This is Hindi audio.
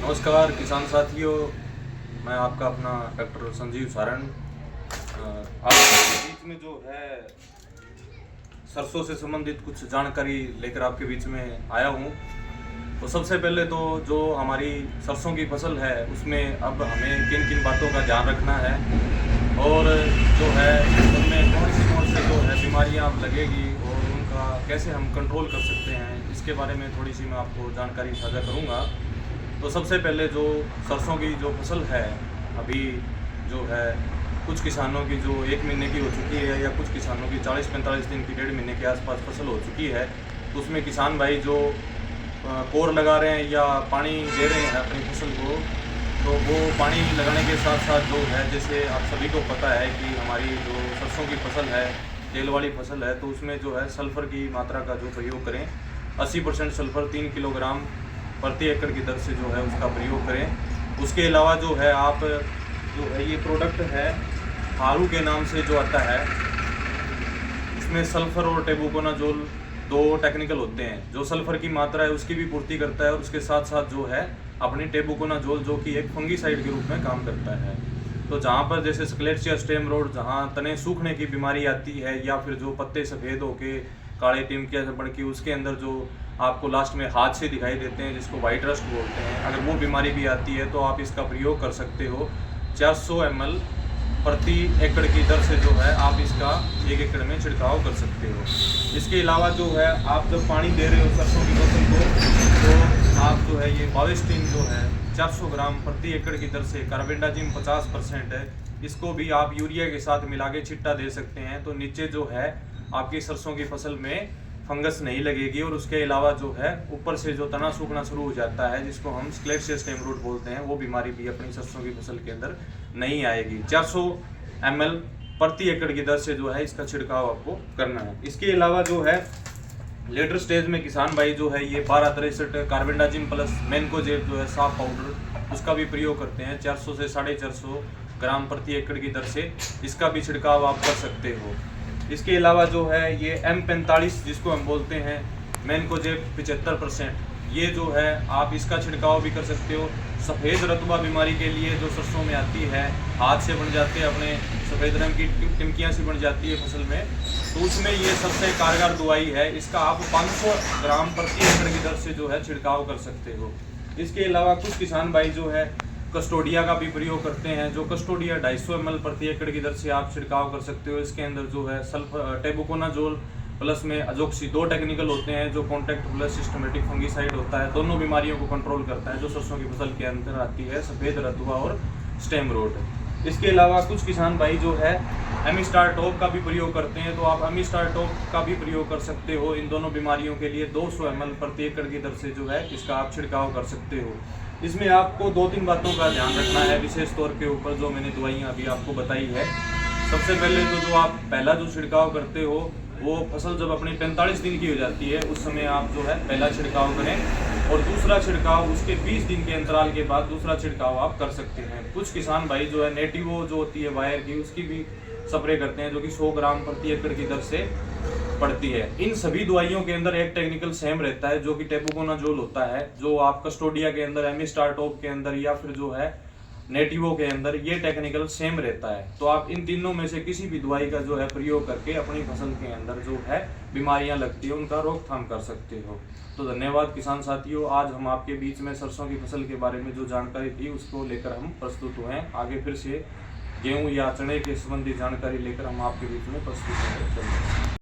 नमस्कार किसान साथियों, मैं आपका अपना डॉक्टर संजीव सारण आपके बीच में जो है सरसों से संबंधित कुछ जानकारी लेकर आपके बीच में आया हूँ। तो सबसे पहले तो जो हमारी सरसों की फसल है उसमें अब हमें किन किन बातों का ध्यान रखना है और जो है उनमें कौन सी जो है बीमारियाँ लगेगी और उनका कैसे हम कंट्रोल कर सकते हैं, इसके बारे में थोड़ी सी मैं आपको जानकारी साझा करूँगा। तो सबसे पहले जो सरसों की जो फसल है अभी जो है कुछ किसानों की जो 1 महीने की हो चुकी है या कुछ किसानों की 40-45 दिन की 1.5 महीने के आसपास फसल हो चुकी है। तो उसमें किसान भाई जो कोर लगा रहे हैं या पानी दे रहे हैं अपनी फसल को, तो वो पानी लगाने के साथ साथ जो है जैसे आप सभी को पता है कि हमारी जो सरसों की फसल है तेल वाली फसल है, तो उसमें जो है सल्फ़र की मात्रा का जो प्रयोग करें 80% सल्फ़र 3 किलोग्राम प्रति एकड़ की दर से जो है उसका प्रयोग करें। उसके अलावा जो है आप जो है ये प्रोडक्ट है हारू के नाम से जो आता है, इसमें सल्फ़र और टेबुकोनाजोल 2 टेक्निकल होते हैं। जो सल्फ़र की मात्रा है उसकी भी पूर्ति करता है और उसके साथ साथ जो है अपनी टेबुकोनाजोल जो कि एक फंगीसाइड के रूप में काम करता है। तो जहाँ पर जैसे स्क्लेरोसिया स्टेम रोड, जहाँ तने सूखने की बीमारी आती है या फिर जो पत्ते सफ़ेद होके काले टिमकिया से बढ़ के उसके अंदर जो आपको लास्ट में हाथ से दिखाई देते हैं जिसको वाइट रस्ट बोलते हैं, अगर वो बीमारी भी आती है तो आप इसका प्रयोग कर सकते हो। 400 ml प्रति एकड़ की दर से जो है आप इसका 1 एकड़ में छिड़काव कर सकते हो। इसके अलावा जो है आप जब पानी दे रहे हो सरसों की फसल को, तो आप जो है ये बाविस्टिन जो है 400 ग्राम प्रति एकड़ की दर से, कार्बेंडाजिम 50% है, इसको भी आप यूरिया के साथ मिला के छिट्टा दे सकते हैं। तो नीचे जो है आपकी सरसों की फसल में फंगस नहीं लगेगी और उसके अलावा जो है ऊपर से जो तना सूखना शुरू हो जाता है जिसको हम स्क्लेरोसिया स्टेम रोड बोलते हैं, वो बीमारी भी अपनी सरसों की फसल के अंदर नहीं आएगी। 400 ml प्रति एकड़ की दर से जो है इसका छिड़काव आपको करना है। इसके अलावा जो है लेटर स्टेज में किसान भाई जो है ये 1263 कार्बेंडाजिम प्लस मैनकोजेब जो है साफ पाउडर, उसका भी प्रयोग करते हैं। 400 से 450 ग्राम प्रति एकड़ की दर से इसका भी छिड़काव आप कर सकते हो। इसके अलावा जो है ये M45 जिसको हम बोलते हैं मैनकोजेब 75%, ये जो है आप इसका छिड़काव भी कर सकते हो। सफ़ेद रतुबा बीमारी के लिए जो सरसों में आती है, हाथ से बन जाते हैं अपने सफ़ेद रंग की टिमकियाँ सी बन जाती है फसल में, तो उसमें ये सबसे कारगर दवाई है। इसका आप 500 ग्राम प्रति एकड़ की दर से जो है छिड़काव कर सकते हो। इसके अलावा कुछ किसान भाई जो है कस्टोडिया का भी प्रयोग करते हैं। जो कस्टोडिया 250 ml प्रति एकड़ की दर से आप छिड़काव कर सकते हो। इसके अंदर जो है सल्फर टेबुकोनाजोल प्लस में अजोक्सी 2 टेक्निकल होते हैं, जो कॉन्टैक्ट प्लस सिस्टमेटिक फंगीसाइड होता है, दोनों बीमारियों को कंट्रोल करता है जो सरसों की फसल के अंदर आती है, सफ़ेद रतुआ और स्टेम रोड। इसके अलावा कुछ किसान भाई जो है एमिस्टार टॉप का भी प्रयोग करते हैं, तो आप एमिस्टार टॉप का भी प्रयोग कर सकते हो। इन दोनों बीमारियों के लिए 200 ml प्रति एकड़ की दर से जो है इसका आप छिड़काव कर सकते हो। इसमें आपको 2-3 बातों का ध्यान रखना है विशेष तौर के ऊपर, जो मैंने दवाइयाँ अभी आपको बताई है। सबसे पहले तो जो आप पहला जो छिड़काव करते हो वो फसल जब अपनी 45 दिन की हो जाती है उस समय आप जो है पहला छिड़काव करें और दूसरा छिड़काव उसके 20 दिन के अंतराल के बाद दूसरा छिड़काव आप कर सकते हैं। कुछ किसान भाई जो है नेटिवो जो होती है वायर की, उसकी भी स्प्रे करते हैं जो कि 100 ग्राम प्रति एकड़ की दर से पड़ती है। इन सभी दवाइयों के अंदर एक टेक्निकल सेम रहता है जो कि टेबुकोनाजोल होता है, जो आप कस्टोडिया के अंदर, एमिस्टार टॉप के अंदर या फिर जो है नेटिवो के अंदर ये टेक्निकल सेम रहता है। तो आप इन तीनों में से किसी भी दवाई का जो है प्रयोग करके अपनी फसल के अंदर जो है बीमारियां लगती है उनका रोकथाम कर सकते हो। तो धन्यवाद किसान साथियों, आज हम आपके बीच में सरसों की फसल के बारे में जो जानकारी थी उसको लेकर हम प्रस्तुत हुए हैं। आगे फिर से गेहूँ या चने के संबंधी जानकारी लेकर हम आपके बीच में प्रस्तुत होंगे।